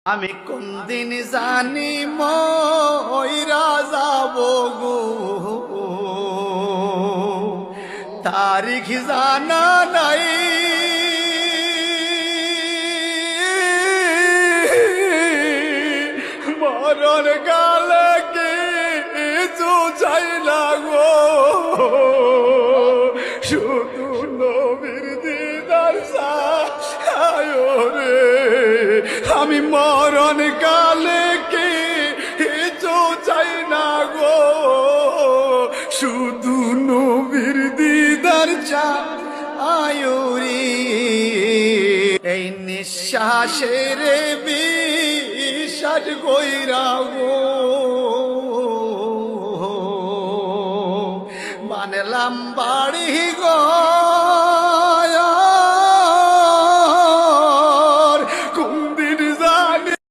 আমি কোন দিন জানি মইরা যাব গো, তারিখ জানা নাই। মরণ কালে কিছু চাই না গো, শুধু নবীর দিদার চাই রে। আমি মরণ কালে কিছু চাই না গো, শুধু নবীর দিদার চাই রে। এই নিঃশ্বাসের বিশ্বাস কইরা গো, বানলাম বাড়ি